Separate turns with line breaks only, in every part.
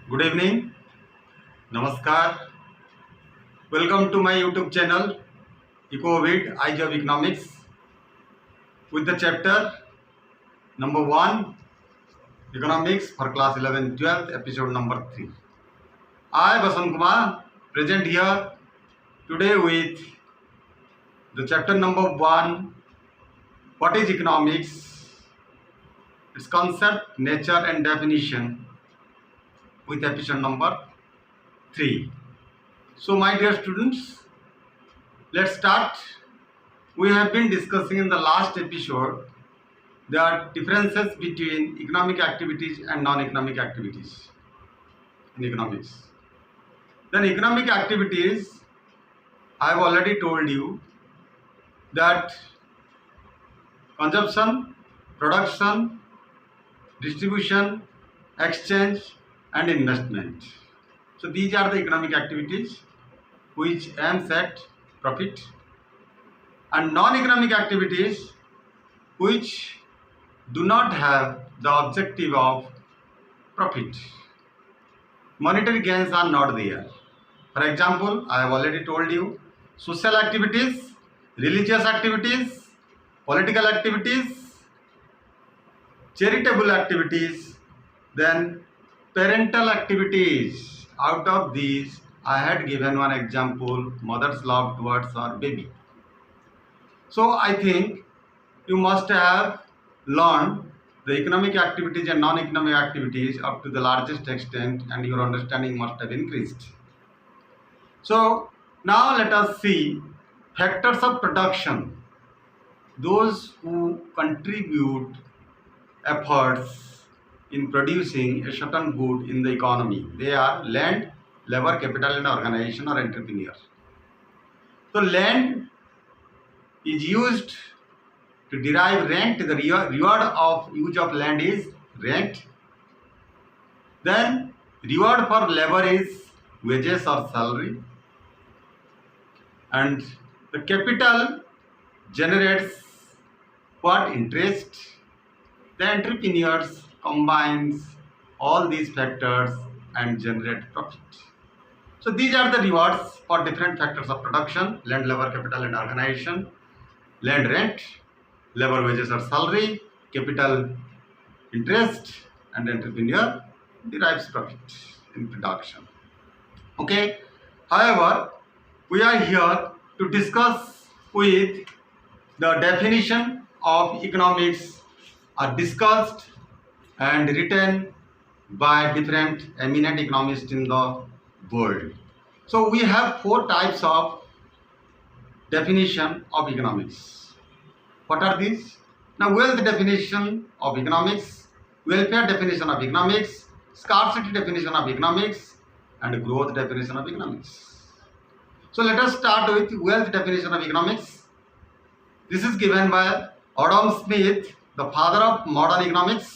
Good evening, Namaskar. Welcome to my YouTube channel ECO-OVID Icse of Economics with the chapter number 1 Economics for class 11-12 episode number 3. I Basant Kumar present here today with the chapter number 1 What is economics, its concept, nature and definition with episode number 3. So my dear students, let's start. We have been discussing in the last episode the differences between economic activities and non-economic activities in economics. Then economic activities, I have already told you that consumption, production, distribution, exchange and investment. So these are the economic activities which aims at profit, and non-economic activities which do not have the objective of profit. Monetary gains are not there. For example, I have already told you social activities, religious activities, political activities, charitable activities, then parental activities. Out of these, I had given one example, mother's love towards her baby. So I think you must have learned the economic activities and non-economic activities up to the largest extent, and your understanding must have increased. So now let us see factors of production, those who contribute efforts in producing a certain good in the economy. They are land, labor, capital and organization or entrepreneur. So land is used to derive rent. The reward of use of land is rent. Then reward for labor is wages or salary. And the capital generates what? Interest. The entrepreneurs combines all these factors and generate profit. So these are the rewards for different factors of production: land, labor, capital and organization. Land rent, labor wages or salary, capital interest, and entrepreneur derives profit in production. Okay. However, we are here to discuss with the definition of economics are discussed and written by different eminent economists in the world. So we have 4 types of definition of economics. What are these? Now, wealth definition of economics, welfare definition of economics, scarcity definition of economics, and growth definition of economics. So let us start with wealth definition of economics. This is given by Adam Smith, the father of modern economics.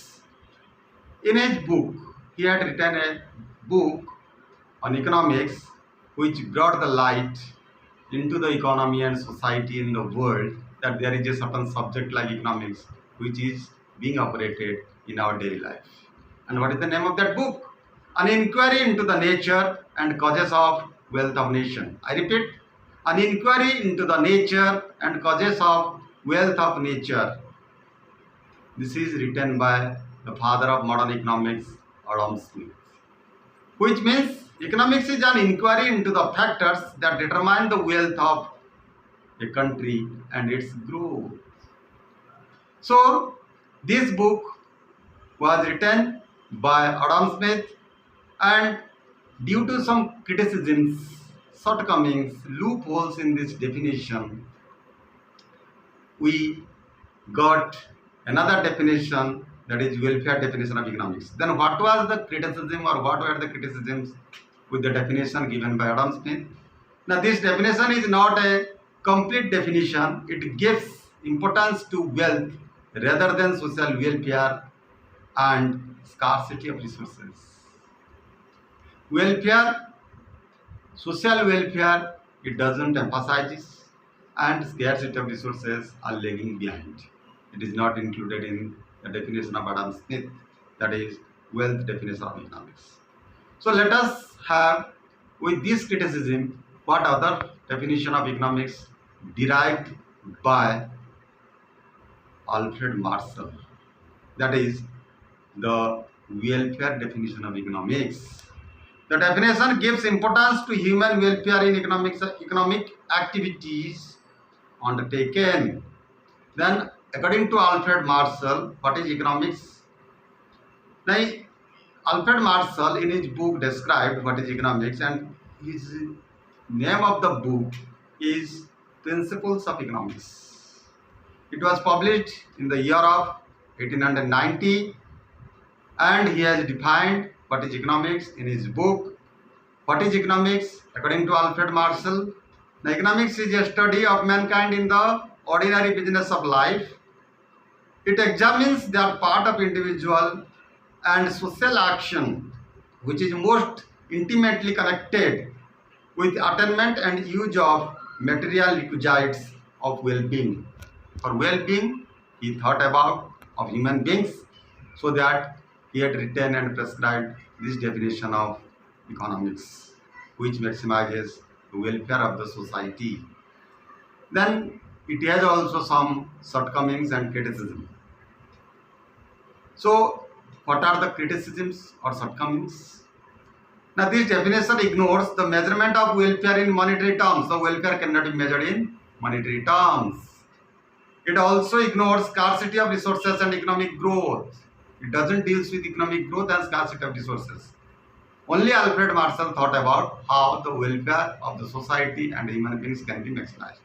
In his book, he had written a book on economics which brought the light into the economy and society in the world, that there is a certain subject like economics which is being operated in our daily life. And what is the name of that book? An inquiry into the nature and causes of wealth of nation. I repeat, an inquiry into the nature and causes of wealth of nature. This is written by the father of modern economics, Adam Smith. Which means economics is an inquiry into the factors that determine the wealth of a country and its growth. So this book was written by Adam Smith, and due to some criticisms, shortcomings, loopholes in this definition, we got another definition, that is welfare definition of economics. Then what was the criticism, or what were the criticisms with the definition given by Adam Smith? Now this definition is not a complete definition. It gives importance to wealth rather than social welfare and scarcity of resources. Welfare, social welfare, it doesn't emphasize, and scarcity of resources are lagging behind. It is not included in the definition of Adam Smith, that is wealth definition of economics. So let us have with this criticism what other definition of economics derived by Alfred Marshall, that is the welfare definition of economics. The definition gives importance to human welfare in economic activities undertaken. Then, according to Alfred Marshall, what is economics? Now, Alfred Marshall in his book described what is economics, and his name of the book is Principles of Economics. It was published in the year of 1890, and he has defined what is economics in his book. What is economics? According to Alfred Marshall, the economics is a study of mankind in the ordinary business of life. It examines their part of individual and social action, which is most intimately connected with attainment and use of material requisites of well-being. For well-being, he thought about of human beings, so that he had written and prescribed this definition of economics, which maximizes the welfare of the society. Then it has also some shortcomings and criticism. So what are the criticisms or shortcomings? Now this definition ignores the measurement of welfare in monetary terms. So welfare cannot be measured in monetary terms. It also ignores scarcity of resources and economic growth. It doesn't deal with economic growth and scarcity of resources. Only Alfred Marshall thought about how the welfare of the society and human beings can be maximized.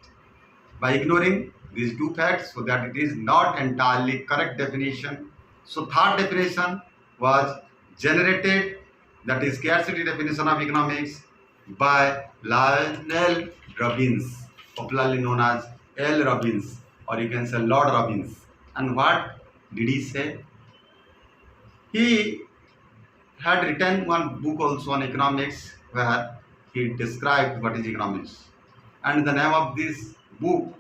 By ignoring these two facts, so that it is not entirely correct definition. So third definition was generated, that is scarcity definition of economics, by Lionel Robbins, popularly known as L. Robbins, or you can say Lord Robbins. And what did he say? He had written one book also on economics, where he described what is economics. And the name of this book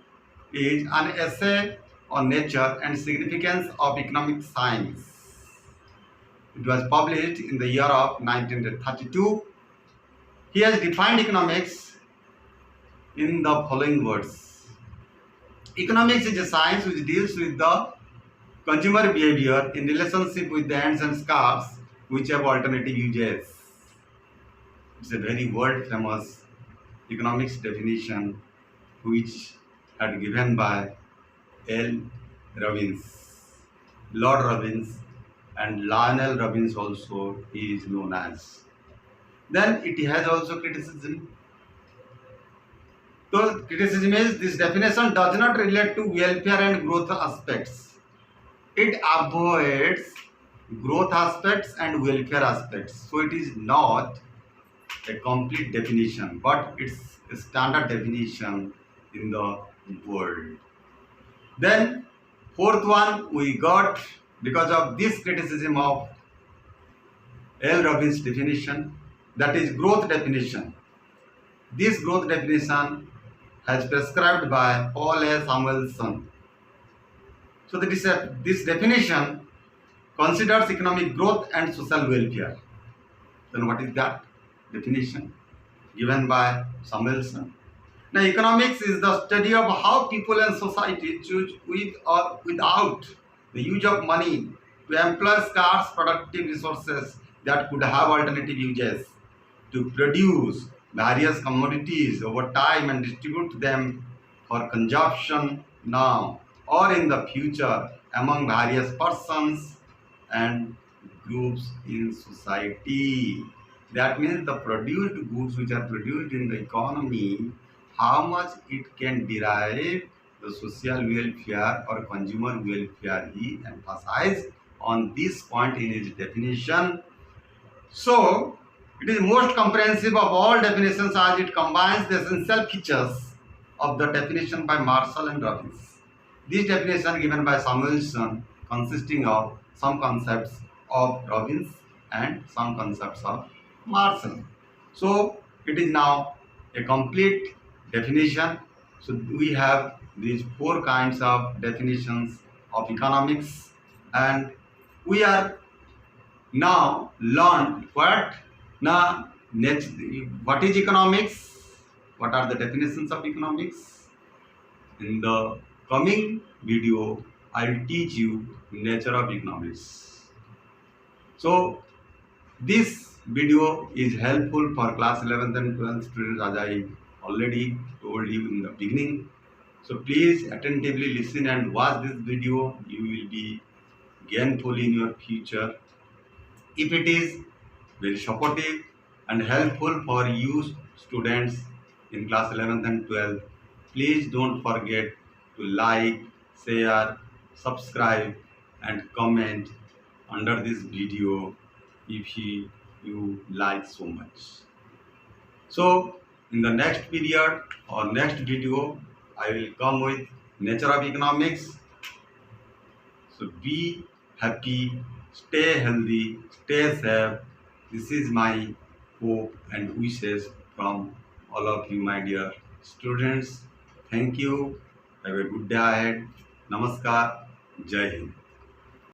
is An Essay on Nature and Significance of Economic Science. It was published in the year of 1932. He has defined economics in the following words. Economics is a science which deals with the consumer behavior in relationship with the ends and scars which have alternative uses. It's a very world famous economics definition which had given by L. Robbins, Lord Robbins, and Lionel Robbins also he is known as. Then it has also criticism. So criticism is this definition does not relate to welfare and growth aspects. It avoids growth aspects and welfare aspects. So it is not a complete definition, but it's a standard definition in the world. Then fourth one we got because of this criticism of L. Robbins definition, that is growth definition. This growth definition has prescribed by Paul A. Samuelson. So this definition considers economic growth and social welfare. Then what is that definition given by Samuelson? Now economics is the study of how people and society choose with or without the use of money to employ scarce productive resources that could have alternative uses, to produce various commodities over time and distribute them for consumption now or in the future among various persons and groups in society. That means the produced goods which are produced in the economy, how much it can derive the social welfare or consumer welfare. He emphasized on this point in his definition. So it is most comprehensive of all definitions as it combines the essential features of the definition by Marshall and Robbins. This definition given by Samuelson consisting of some concepts of Robbins and some concepts of Marshall. So it is now a complete definition. So we have these four kinds of definitions of economics, and we are now learned what Now, next, what is economics? What are the definitions of economics? In the coming video, I'll teach you nature of economics. So, this video is helpful for class 11th and 12th students, as I already told you in the beginning. So please attentively listen and watch this video. You will be gainful in your future. If it is very supportive and helpful for you students in class 11th and 12th, please don't forget to like, share, subscribe and comment under this video if you like so much. So in the next period or next video, I will come with nature of economics. So be happy, stay healthy, stay safe. This is my hope and wishes from all of you, my dear students. Thank you. Have a good day ahead. Namaskar. Jai Hind.